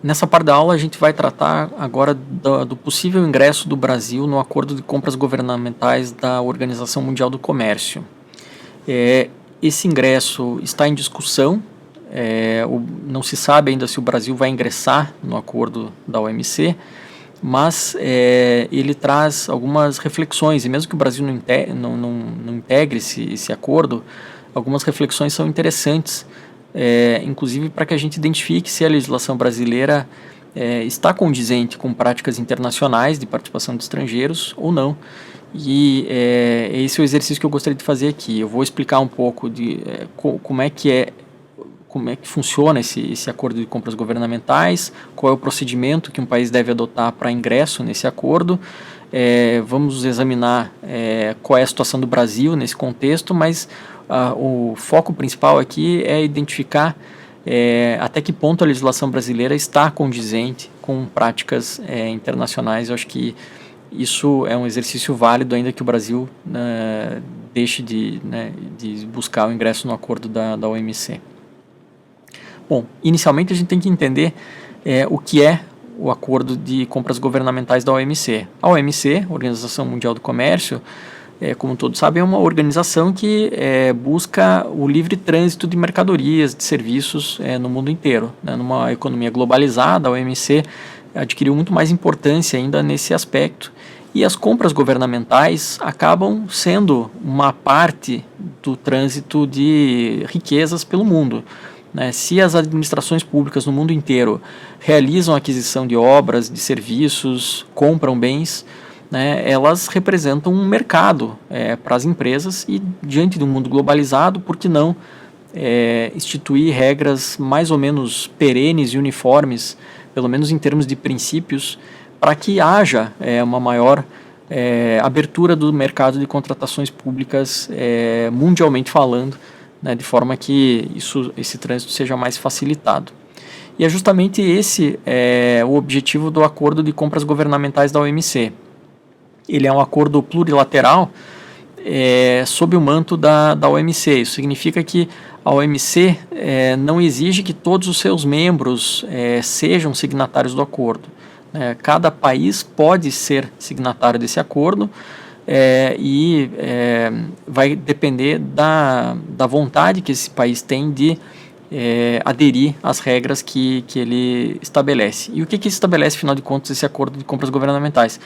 Nessa parte da aula a gente vai tratar agora do possível ingresso do Brasil no acordo de compras governamentais da Organização Mundial do Comércio. Esse ingresso está em discussão, não se sabe ainda se o Brasil vai ingressar no acordo da OMC, mas ele traz algumas reflexões, e mesmo que o Brasil não integre esse acordo, algumas reflexões são interessantes, inclusive para que a gente identifique se a legislação brasileira está condizente com práticas internacionais de participação de estrangeiros ou não. E esse é o exercício que eu gostaria de fazer aqui. Eu vou explicar um pouco de como é que funciona esse acordo de compras governamentais, qual é o procedimento que um país deve adotar para ingresso nesse acordo. Vamos examinar qual é a situação do Brasil nesse contexto, mas o foco principal aqui é identificar até que ponto a legislação brasileira está condizente com práticas internacionais. Eu acho que isso é um exercício válido, ainda que o Brasil deixe de buscar o ingresso no acordo da OMC. Bom, inicialmente a gente tem que entender o que é o acordo de compras governamentais da OMC. A OMC, Organização Mundial do Comércio, como todos sabem, é uma organização que busca o livre trânsito de mercadorias, de serviços no mundo inteiro. Numa economia globalizada, a OMC adquiriu muito mais importância ainda nesse aspecto. E as compras governamentais acabam sendo uma parte do trânsito de riquezas pelo mundo. Se as administrações públicas no mundo inteiro realizam aquisição de obras, de serviços, compram bens, elas representam um mercado para as empresas e, diante de um mundo globalizado, por que não instituir regras mais ou menos perenes e uniformes, pelo menos em termos de princípios, para que haja uma maior abertura do mercado de contratações públicas mundialmente falando, de forma que esse trânsito seja mais facilitado. E é justamente esse o objetivo do Acordo de Compras Governamentais da OMC. Ele é um acordo plurilateral sob o manto da OMC. Isso significa que a OMC não exige que todos os seus membros sejam signatários do acordo. Cada país pode ser signatário desse acordo e vai depender da vontade que esse país tem de aderir às regras que ele estabelece. E o que estabelece, afinal de contas, esse acordo de compras governamentais?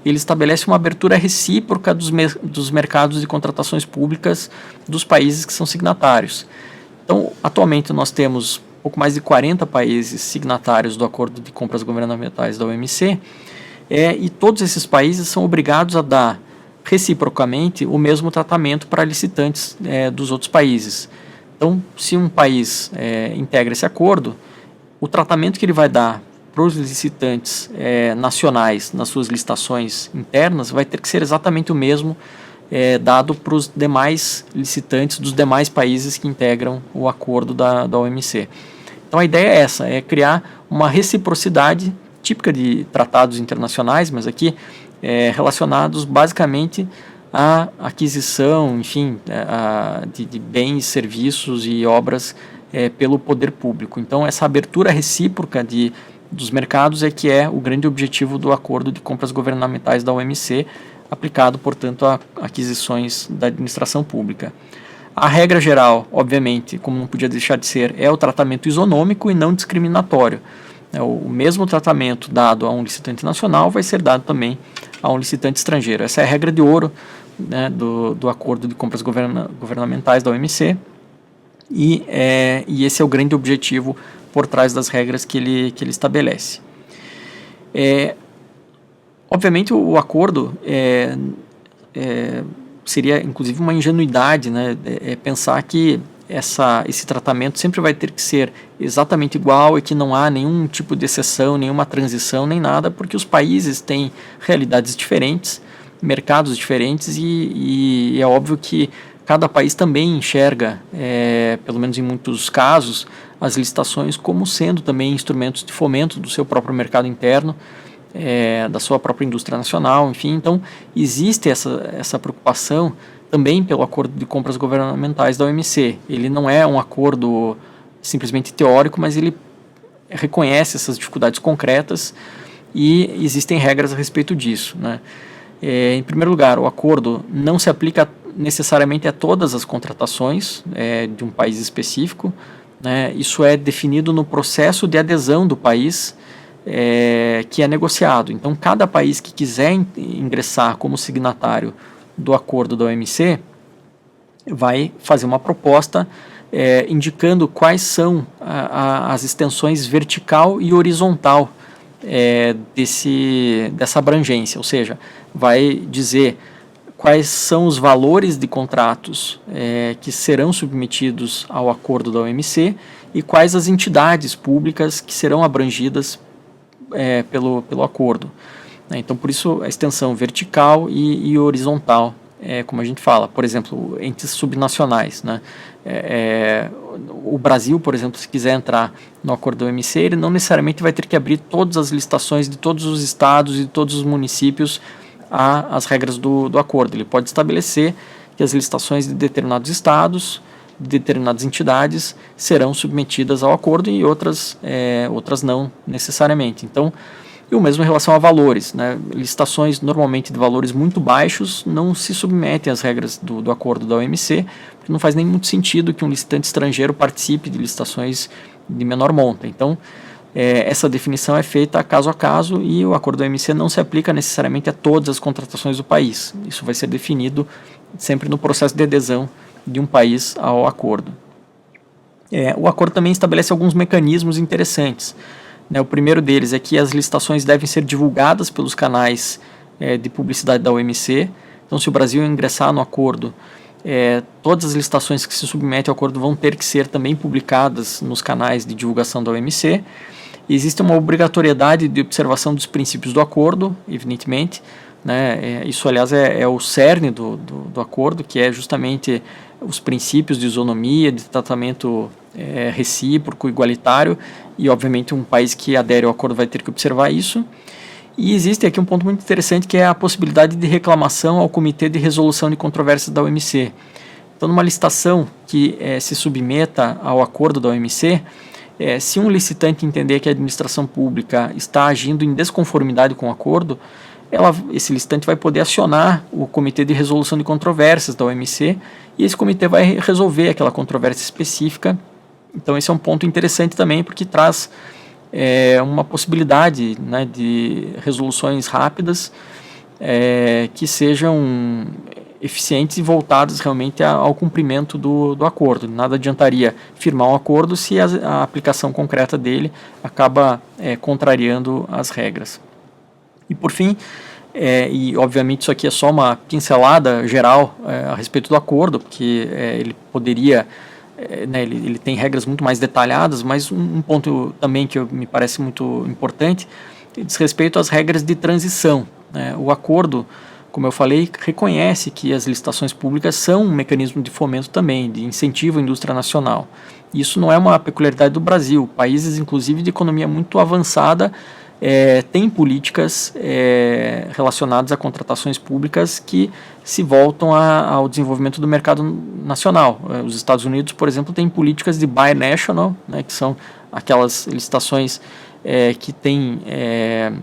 Ele estabelece uma abertura recíproca dos mercados de contratações públicas dos países que são signatários. Então, atualmente nós temos pouco mais de 40 países signatários do acordo de compras governamentais da OMC, e todos esses países são obrigados a dar reciprocamente o mesmo tratamento para licitantes dos outros países. Então, se um país integra esse acordo, o tratamento que ele vai dar para os licitantes nacionais nas suas licitações internas vai ter que ser exatamente o mesmo dado para os demais licitantes dos demais países que integram o acordo da OMC. Então a ideia é essa, criar uma reciprocidade típica de tratados internacionais, mas aqui relacionados basicamente à aquisição, enfim, de bens, serviços e obras pelo poder público. Então essa abertura recíproca dos mercados que é o grande objetivo do acordo de compras governamentais da OMC, aplicado, portanto, a aquisições da administração pública. A regra geral, obviamente, como não podia deixar de ser, é o tratamento isonômico e não discriminatório. O mesmo tratamento dado a um licitante nacional vai ser dado também a um licitante estrangeiro. Essa é a regra de ouro do acordo de compras governamentais da OMC e esse é o grande objetivo por trás das regras que ele estabelece. Obviamente o acordo seria inclusive uma ingenuidade, pensar que esse tratamento sempre vai ter que ser exatamente igual e que não há nenhum tipo de exceção, nenhuma transição, nem nada, porque os países têm realidades diferentes, mercados diferentes e é óbvio que cada país também enxerga, pelo menos em muitos casos, as licitações como sendo também instrumentos de fomento do seu próprio mercado interno, da sua própria indústria nacional, enfim. Então existe essa preocupação também pelo acordo de compras governamentais da OMC. Ele não é um acordo simplesmente teórico, mas ele reconhece essas dificuldades concretas e existem regras a respeito disso, né? Em primeiro lugar, o acordo não se aplica necessariamente a todas as contratações de um país específico, né? Isso é definido no processo de adesão do país que é negociado. Então, cada país que quiser ingressar como signatário do acordo da OMC vai fazer uma proposta indicando quais são as extensões vertical e horizontal dessa abrangência, ou seja, vai dizer quais são os valores de contratos que serão submetidos ao acordo da OMC e quais as entidades públicas que serão abrangidas pelo acordo. Então, por isso, a extensão vertical e horizontal, como a gente fala, por exemplo, entes subnacionais, né? O Brasil, por exemplo, se quiser entrar no acordo da OMC, ele não necessariamente vai ter que abrir todas as listações de todos os estados e de todos os municípios às regras do acordo. Ele pode estabelecer que as listações de determinados estados, de determinadas entidades, serão submetidas ao acordo e outras não necessariamente. Então, e o mesmo em relação a valores, né? Listações normalmente de valores muito baixos não se submetem às regras do acordo da OMC, porque não faz nem muito sentido que um licitante estrangeiro participe de listações de menor monta. Então, essa definição é feita caso a caso e o acordo da OMC não se aplica necessariamente a todas as contratações do país. Isso vai ser definido sempre no processo de adesão de um país ao acordo. O acordo também estabelece alguns mecanismos interessantes. O primeiro deles é que as licitações devem ser divulgadas pelos canais de publicidade da OMC. Então, se o Brasil ingressar no acordo, todas as licitações que se submetem ao acordo vão ter que ser também publicadas nos canais de divulgação da OMC. Existe uma obrigatoriedade de observação dos princípios do acordo, evidentemente, né? Isso, aliás, é o cerne do acordo, que é justamente os princípios de isonomia, de tratamento recíproco, igualitário, e obviamente um país que adere ao acordo vai ter que observar isso. E existe aqui um ponto muito interessante, que é a possibilidade de reclamação ao Comitê de Resolução de Controvérsias da OMC. Então, numa licitação que se submeta ao acordo da OMC, se um licitante entender que a administração pública está agindo em desconformidade com o acordo, esse licitante vai poder acionar o Comitê de Resolução de Controvérsias da OMC e esse comitê vai resolver aquela controvérsia específica. Então, esse é um ponto interessante também, porque traz uma possibilidade, né, de resoluções rápidas que sejam eficientes e voltadas realmente ao cumprimento do acordo. Nada adiantaria firmar um acordo se a aplicação concreta dele acaba contrariando as regras. E por fim, e obviamente isso aqui é só uma pincelada geral a respeito do acordo, porque ele poderia, ele tem regras muito mais detalhadas, mas um ponto também que me parece muito importante diz respeito às regras de transição. O acordo, como eu falei, reconhece que as licitações públicas são um mecanismo de fomento também, de incentivo à indústria nacional. Isso não é uma peculiaridade do Brasil. Países, inclusive, de economia muito avançada, têm políticas relacionadas a contratações públicas que se voltam ao desenvolvimento do mercado nacional. Os Estados Unidos, por exemplo, têm políticas de buy national, né, que são aquelas licitações que têm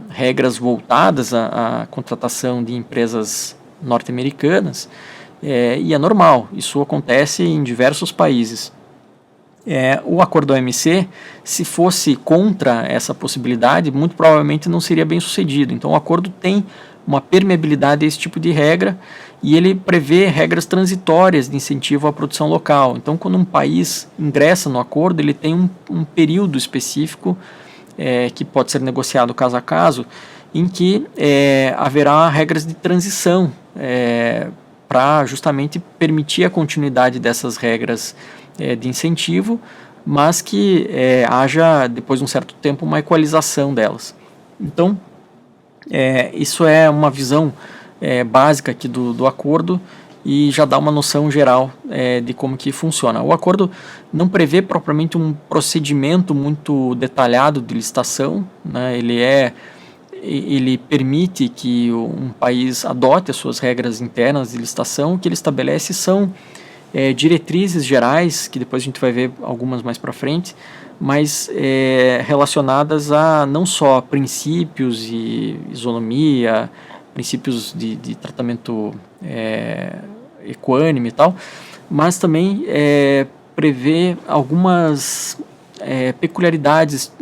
regras voltadas à contratação de empresas norte-americanas, e é normal, isso acontece em diversos países. O acordo da OMC, se fosse contra essa possibilidade, muito provavelmente não seria bem sucedido. Então, o acordo tem uma permeabilidade a esse tipo de regra e ele prevê regras transitórias de incentivo à produção local. Então, quando um país ingressa no acordo, ele tem um período específico que pode ser negociado caso a caso, em que haverá regras de transição para justamente permitir a continuidade dessas regras de incentivo, mas que haja, depois de um certo tempo, uma equalização delas. Então, isso é uma visão básica aqui do acordo e já dá uma noção geral de como que funciona. O acordo não prevê propriamente um procedimento muito detalhado de licitação, né? Ele permite que um país adote as suas regras internas de licitação. O que ele estabelece são diretrizes gerais, que depois a gente vai ver algumas mais para frente, mas relacionadas a não só princípios e isonomia, princípios de tratamento equânime e tal, mas também prevê algumas peculiaridades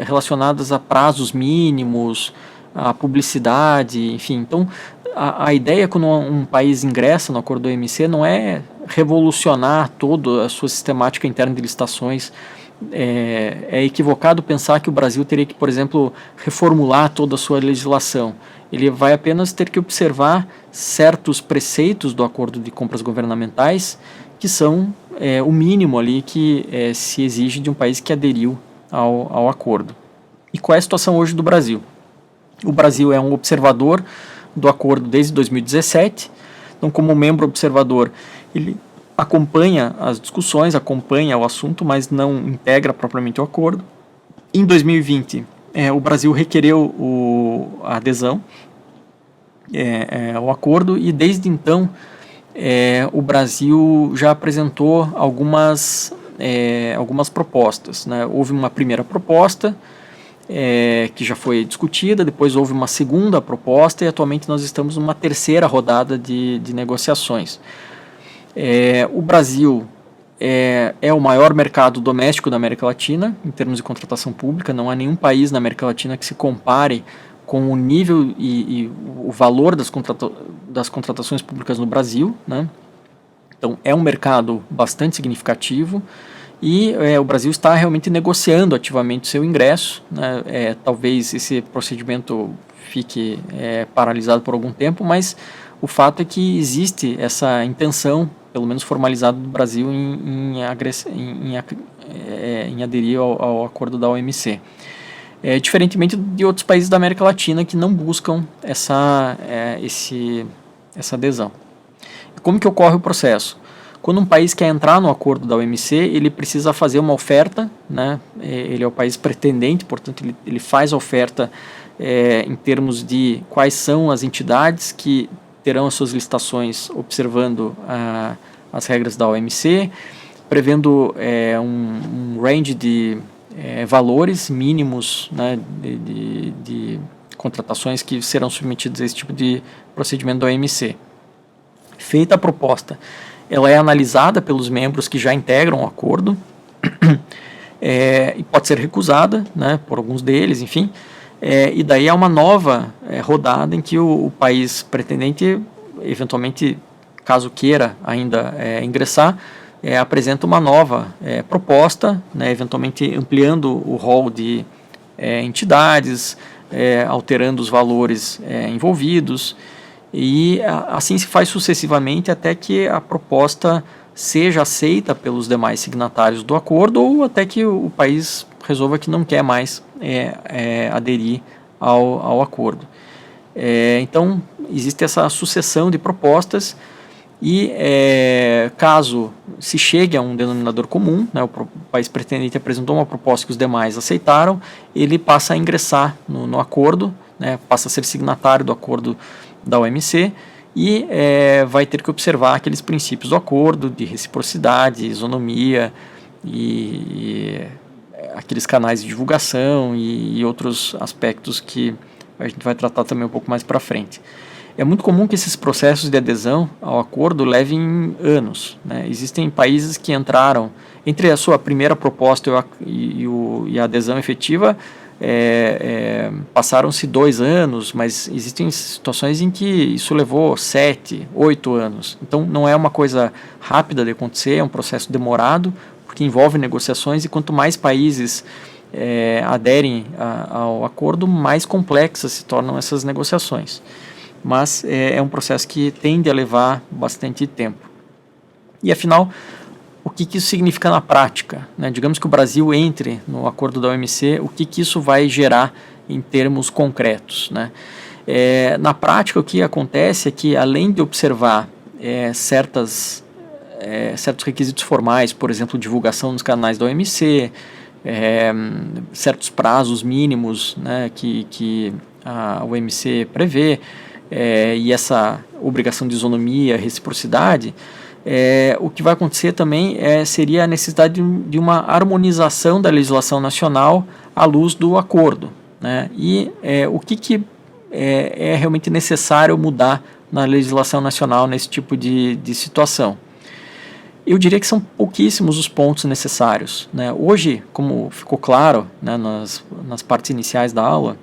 relacionadas a prazos mínimos, a publicidade, enfim. Então, a ideia quando um país ingressa no acordo do OMC não é revolucionar toda a sua sistemática interna de licitações. É equivocado pensar que o Brasil teria que, por exemplo, reformular toda a sua legislação. Ele vai apenas ter que observar certos preceitos do acordo de compras governamentais, que são o mínimo ali que se exige de um país que aderiu ao acordo. E qual é a situação hoje do Brasil? O Brasil é um observador do acordo desde 2017, então como membro observador ele acompanha as discussões, acompanha o assunto, mas não integra propriamente o acordo. Em 2020, o Brasil requereu a adesão ao acordo e desde então o Brasil já apresentou algumas propostas, né? Houve uma primeira proposta que já foi discutida, depois houve uma segunda proposta e atualmente nós estamos numa terceira rodada de negociações. O Brasil é o maior mercado doméstico da América Latina em termos de contratação pública. Não há nenhum país na América Latina que se compare com o nível e o valor das contratações públicas no Brasil, né? Então é um mercado bastante significativo e o Brasil está realmente negociando ativamente o seu ingresso, né? Talvez esse procedimento fique paralisado por algum tempo, mas o fato é que existe essa intenção, pelo menos formalizada, do Brasil em aderir ao acordo da OMC. Diferentemente de outros países da América Latina que não buscam essa adesão. Como que ocorre o processo? Quando um país quer entrar no acordo da OMC, ele precisa fazer uma oferta, né? Ele é o país pretendente, portanto ele faz a oferta em termos de quais são as entidades que terão as suas licitações observando as regras da OMC, prevendo um range de valores mínimos, né, de contratações que serão submetidas a esse tipo de procedimento da OMC. Feita a proposta, ela é analisada pelos membros que já integram o acordo e pode ser recusada, né, por alguns deles, enfim, e daí há uma nova rodada em que o país pretendente, eventualmente, caso queira ainda ingressar, apresenta uma nova proposta, né, eventualmente ampliando o rol de entidades, alterando os valores envolvidos, e assim se faz sucessivamente até que a proposta seja aceita pelos demais signatários do acordo ou até que o país resolva que não quer mais aderir ao acordo. Então, existe essa sucessão de propostas e caso se chegue a um denominador comum, né, o país pretendente apresentou uma proposta que os demais aceitaram, ele passa a ingressar no acordo, né, passa a ser signatário do acordo da OMC e vai ter que observar aqueles princípios do acordo de reciprocidade, isonomia e aqueles canais de divulgação e outros aspectos que a gente vai tratar também um pouco mais para frente. É muito comum que esses processos de adesão ao acordo levem anos, né? Existem países que entraram, entre a sua primeira proposta e a adesão efetiva, passaram-se 2 anos, mas existem situações em que isso levou 7, 8 anos. Então não é uma coisa rápida de acontecer, é um processo demorado, porque envolve negociações e quanto mais países aderem ao acordo, mais complexas se tornam essas negociações. Mas é um processo que tende a levar bastante tempo. E afinal, o que isso significa na prática, né? Digamos que o Brasil entre no acordo da OMC, o que isso vai gerar em termos concretos, né? Na prática, o que acontece é que, além de observar certos requisitos formais, por exemplo, divulgação nos canais da OMC, certos prazos mínimos, né, que a OMC prevê, e essa obrigação de isonomia, reciprocidade, O que vai acontecer também seria a necessidade de uma harmonização da legislação nacional à luz do acordo, né? E o que é realmente necessário mudar na legislação nacional nesse tipo de situação? Eu diria que são pouquíssimos os pontos necessários, né? Hoje, como ficou claro, né, nas partes iniciais da aula,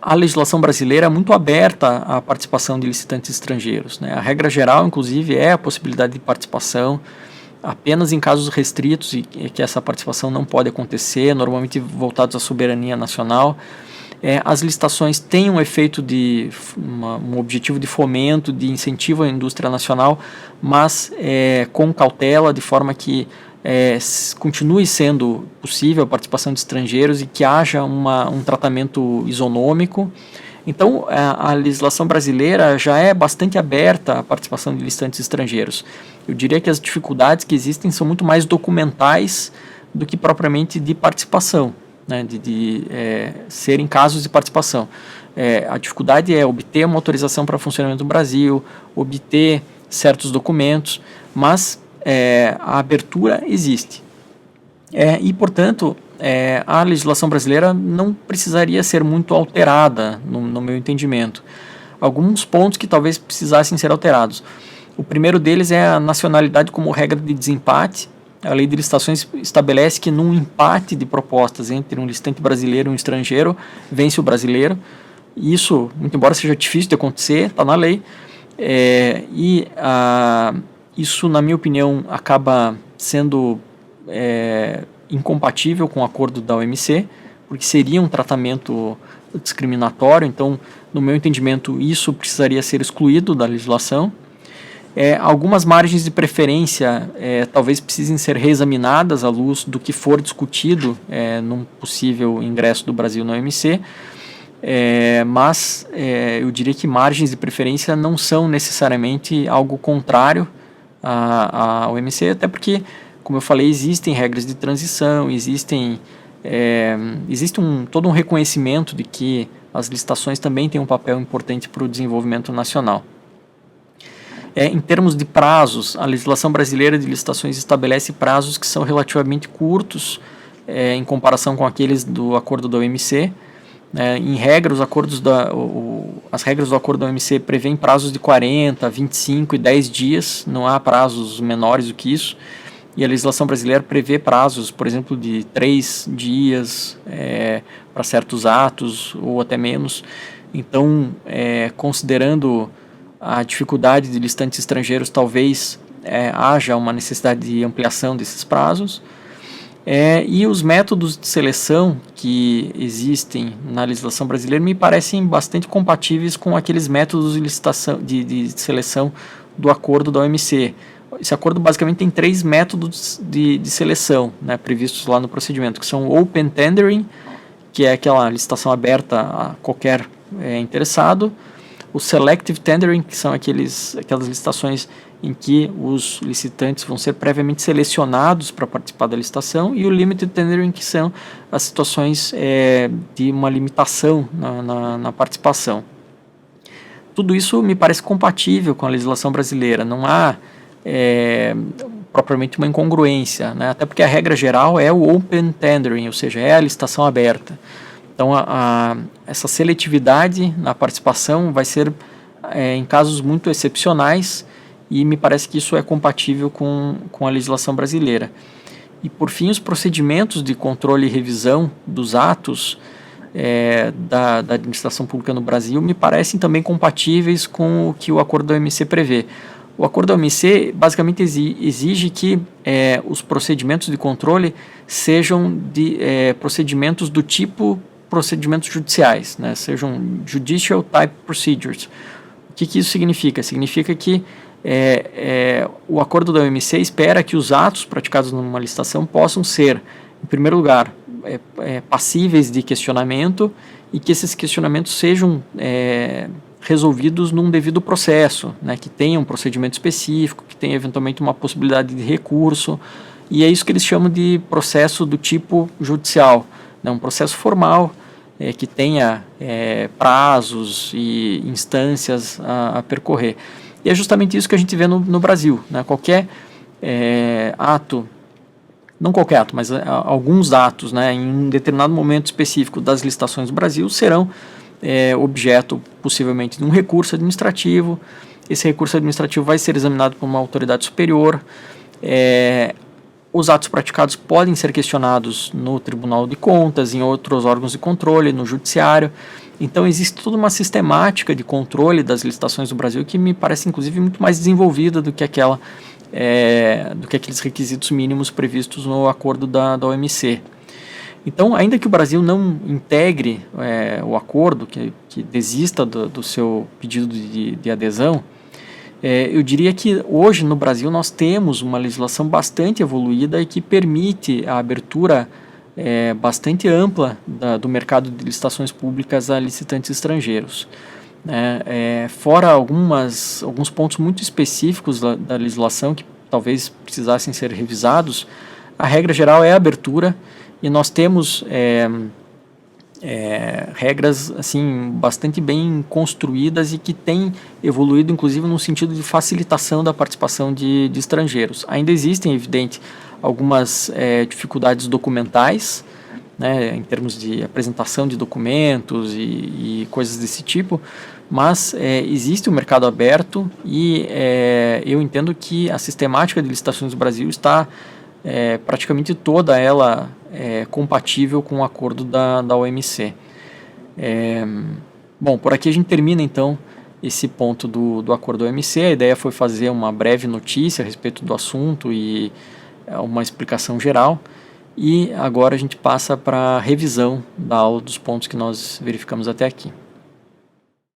a legislação brasileira é muito aberta à participação de licitantes estrangeiros, né? A regra geral, inclusive, é a possibilidade de participação apenas em casos restritos e que essa participação não pode acontecer, normalmente voltados à soberania nacional. As licitações têm um efeito um objetivo de fomento, de incentivo à indústria nacional, mas com cautela, de forma que continue sendo possível a participação de estrangeiros e que haja um tratamento isonômico. Então, a legislação brasileira já é bastante aberta à participação de licitantes estrangeiros. Eu diria que as dificuldades que existem são muito mais documentais do que propriamente de participação, né, de serem casos de participação. A dificuldade é obter uma autorização para funcionamento no Brasil, obter certos documentos, mas a abertura existe. E, portanto, a legislação brasileira não precisaria ser muito alterada, no meu entendimento. Alguns pontos que talvez precisassem ser alterados. O primeiro deles é a nacionalidade como regra de desempate. A lei de licitações estabelece que num empate de propostas entre um licitante brasileiro e um estrangeiro, vence o brasileiro. Isso, muito embora seja difícil de acontecer, está na lei. Isso, na minha opinião, acaba sendo incompatível com o acordo da OMC, porque seria um tratamento discriminatório. Então, no meu entendimento, isso precisaria ser excluído da legislação. Algumas margens de preferência talvez precisem ser reexaminadas à luz do que for discutido num possível ingresso do Brasil na OMC, mas eu diria que margens de preferência não são necessariamente algo contrário à OMC, até porque, como eu falei, existem regras de transição, existe todo um reconhecimento de que as licitações também têm um papel importante para o desenvolvimento nacional. Em termos de prazos, a legislação brasileira de licitações estabelece prazos que são relativamente curtos em comparação com aqueles do acordo da OMC. Em regra, as regras do acordo da OMC prevêem prazos de 40, 25 e 10 dias, não há prazos menores do que isso. E a legislação brasileira prevê prazos, por exemplo, de 3 dias para certos atos ou até menos. Então, considerando a dificuldade de licitantes estrangeiros, talvez haja uma necessidade de ampliação desses prazos. E os métodos de seleção que existem na legislação brasileira me parecem bastante compatíveis com aqueles métodos de seleção do acordo da OMC. Esse acordo basicamente tem 3 métodos de seleção, né, previstos lá no procedimento, que são o Open Tendering, que é aquela licitação aberta a qualquer interessado, o Selective Tendering, que são aquelas licitações em que os licitantes vão ser previamente selecionados para participar da licitação, e o Limited Tendering, que são as situações de uma limitação na participação. Tudo isso me parece compatível com a legislação brasileira, não há propriamente uma incongruência, né? Até porque a regra geral é o Open Tendering, ou seja, é a licitação aberta. Então, essa seletividade na participação vai ser em casos muito excepcionais, e me parece que isso é compatível com a legislação brasileira. E, por fim, os procedimentos de controle e revisão dos atos da administração pública no Brasil me parecem também compatíveis com o que o acordo da OMC prevê. O acordo da OMC basicamente exige que os procedimentos de controle sejam procedimentos do tipo procedimentos judiciais, né, sejam judicial type procedures. O que isso significa? Significa que o acordo da OMC espera que os atos praticados numa licitação possam ser, em primeiro lugar, passíveis de questionamento, e que esses questionamentos sejam resolvidos num devido processo, né, que tenha um procedimento específico, que tenha eventualmente uma possibilidade de recurso, e é isso que eles chamam de processo do tipo judicial, né, um processo formal que tenha prazos e instâncias a percorrer. E é justamente isso que a gente vê no Brasil, né? Qualquer ato, não qualquer ato, mas alguns atos, né, em um determinado momento específico das licitações do Brasil serão objeto possivelmente de um recurso administrativo. Esse recurso administrativo vai ser examinado por uma autoridade superior. Os atos praticados podem ser questionados no Tribunal de Contas, em outros órgãos de controle, no Judiciário. Então existe toda uma sistemática de controle das licitações do Brasil que me parece inclusive muito mais desenvolvida do que aqueles requisitos mínimos previstos no acordo da OMC. Então, ainda que o Brasil não integre o acordo, que desista do seu pedido de adesão, eu diria que hoje no Brasil nós temos uma legislação bastante evoluída e que permite a abertura bastante ampla do mercado de licitações públicas a licitantes estrangeiros. Fora alguns pontos muito específicos da legislação que talvez precisassem ser revisados, a regra geral é a abertura e nós temos regras assim bastante bem construídas e que têm evoluído inclusive no sentido de facilitação da participação de estrangeiros. Ainda existem, evidente, algumas dificuldades documentais, né, em termos de apresentação de documentos e coisas desse tipo, mas existe um mercado aberto e eu entendo que a sistemática de licitações do Brasil está praticamente toda ela compatível com o acordo da OMC. Bom, por aqui a gente termina então esse ponto do acordo da OMC. A ideia foi fazer uma breve notícia a respeito do assunto e uma explicação geral. E agora a gente passa para a revisão da aula dos pontos que nós verificamos até aqui.